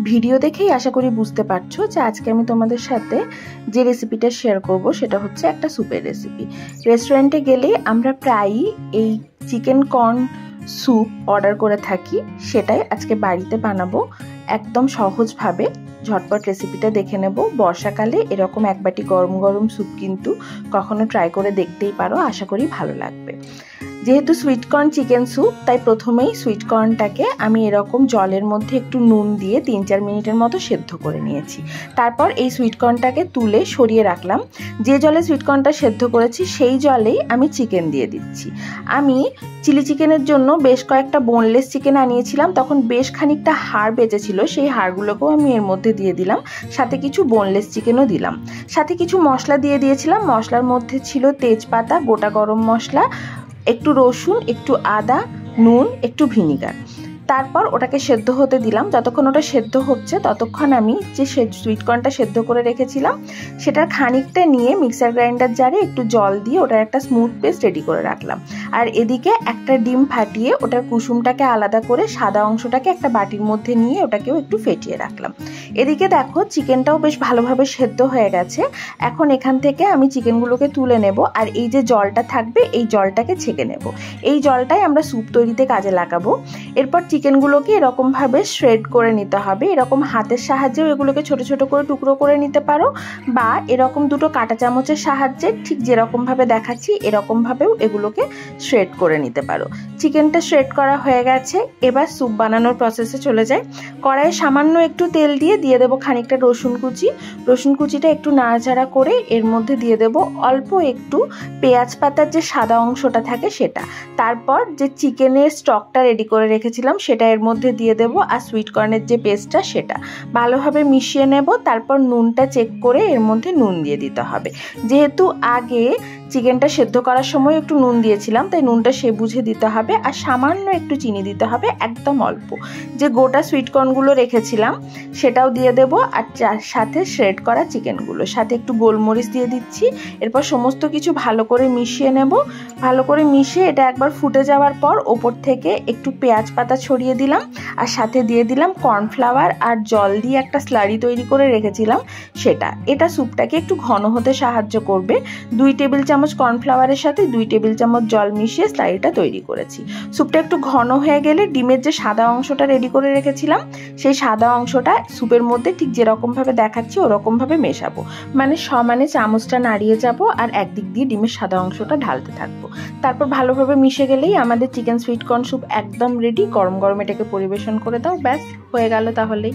Video দেখেই আশা করি বুঝতে পারছো যে আজকে আমি তোমাদের সাথে যে রেসিপিটা শেয়ার করব সেটা হচ্ছে একটা স্যুপের রেসিপি। রেস্টুরেন্টে গেলে আমরা প্রায়ই এই চিকেন কর্ন স্যুপ অর্ডার করে থাকি, সেটাই আজকে বাড়িতে বানাবো একদম সহজভাবে। ঝটপট রেসিপিটা দেখে নেব। বর্ষাকালে এরকম এক বাটি গরম গরম স্যুপ কিন্তু কখনো ট্রাই করে দেখতেই পারো, আশা করি ভালো লাগবে। যেহেতু সুইট কর্ন চিকেন স্যুপ, তাই প্রথমেই সুইট কর্নটাকে আমি এরকম জলের মধ্যে একটু নুন দিয়ে 3-4 মিনিটের মতো সেদ্ধ করে নিয়েছি। তারপর এই সুইট কর্নটাকে তুলে সরিয়ে রাখলাম। যে জলে সুইট কর্নটা সেদ্ধ করেছি সেই জলেই আমি চিকেন দিয়ে দিচ্ছি। আমি চিলি চিকেনের জন্য বেশ কয়েকটা বোনলেস চিকেন আনিয়েছিলাম, তখন বেশ খানিকটা হাড় বেঁচেছিল, সেই হাড়গুলোকেও আমি এর মধ্যে দিয়ে দিলাম। সাথে কিছু বোনলেস চিকেনও দিলাম। সাথে কিছু মশলা দিয়ে দিয়েছিলাম। মশলার মধ্যে ছিল তেজপাতা, গোটা গরম মশলা, একটু রসুন, একটু আদা, নুন, একটু ভিনিগার। তারপর ওটাকে সেদ্ধ হতে দিলাম। যতক্ষণ ওটা সেদ্ধ হচ্ছে ততক্ষণ আমি যে সুইট কর্নটা সেদ্ধ করে রেখেছিলাম সেটার খানিকটা নিয়ে মিক্সার গ্রাইন্ডার জারে একটু জল দিয়ে ওটার একটা স্মুথ পেস্ট রেডি করে রাখলাম। আর এদিকে একটা ডিম ফাটিয়ে ওটার কুসুমটাকে আলাদা করে সাদা অংশটাকে একটা বাটির মধ্যে নিয়ে ওটাকেও একটু ফেটিয়ে রাখলাম। এদিকে দেখো চিকেনটাও বেশ ভালোভাবে সেদ্ধ হয়ে গেছে। এখন এখান থেকে আমি চিকেনগুলোকে তুলে নেব, আর এই যে জলটা থাকবে এই জলটাকে ছেঁকে নেব। এই জলটাই আমরা স্যুপ তৈরিতে কাজে লাগাবো। এরপর চিকেনগুলোকে এরকমভাবে শ্রেড করে নিতে হবে। এরকম হাতের সাহায্যেও এগুলোকে ছোট ছোট করে টুকরো করে নিতে পারো, বা এরকম দুটো কাঁটা চামচের সাহায্যে ঠিক যেরকমভাবে দেখাচ্ছি এরকমভাবেও এগুলোকে শ্রেড করে নিতে পারো। চিকেনটা শ্রেড করা হয়ে গেছে। এবার স্যুপ বানানোর প্রসেসে চলে যায়। কড়াইয়ে সামান্য একটু তেল দিয়ে দেবো খানিকটা রসুন কুচি। রসুন কুচিটা একটু নাড়াচাড়া করে এর মধ্যে দিয়ে দেবো অল্প একটু পেঁয়াজ পাতার যে সাদা অংশটা থাকে সেটা। তারপর যে চিকেনের স্টকটা রেডি করে রেখেছিলাম সেটা এর মধ্যে দিয়ে দেবো, আর সুইট কর্নের যে পেস্টটা সেটা ভালোভাবে মিশিয়ে নেব। তারপর নুনটা চেক করে এর মধ্যে নুন দিয়ে দিতে হবে। যেহেতু আগে চিকেনটা সেদ্ধ করার সময় একটু নুন দিয়েছিলাম, তাই নুনটা সে বুঝে দিতে হবে। আর সামান্য একটু চিনি দিতে হবে, একদম অল্প। যে গোটা সুইট কর্নগুলো রেখেছিলাম সেটাও দিয়ে দেবো, আর সাথে শ্রেড করা চিকেনগুলো, সাথে একটু গোলমরিচ দিয়ে দিচ্ছি। এরপর সমস্ত কিছু ভালো করে মিশিয়ে নেব। ভালো করে মিশিয়ে এটা একবার ফুটে যাওয়ার পর ওপর থেকে একটু পেঁয়াজ পাতা ছড়িয়ে দিলাম, আর সাথে দিয়ে দিলাম কর্নফ্লাওয়ার আর জল দিয়ে একটা স্লারি তৈরি করে রেখেছিলাম সেটা। এটা স্যুপটাকে একটু ঘন হতে সাহায্য করবে। 2 টেবিল চামচ কর্নফ্লাওয়ারের সাথে 2 টেবিল চামচ জল মিশিয়ে স্লারিটা তৈরি করেছি। স্যুপটা একটু ঘন হয়ে গেলে ডিমের যে সাদা অংশটা রেডি করে রেখেছিলাম সেই সাদা অংশটা স্যুপের মধ্যে ঠিক যেরকমভাবে দেখাচ্ছি ওরকমভাবে মেশাবো। মানে সমানে চামচটা নাড়িয়ে যাব আর একদিক দিয়ে ডিমের সাদা অংশটা ঢালতে থাকবো। তারপর ভালোভাবে মিশে গেলেই আমাদের চিকেন সুইট কর্ন স্যুপ একদম রেডি। গরম গরম এটাকে পরিবেশন করে দাও, ব্যাস হয়ে গেল তাহলেই।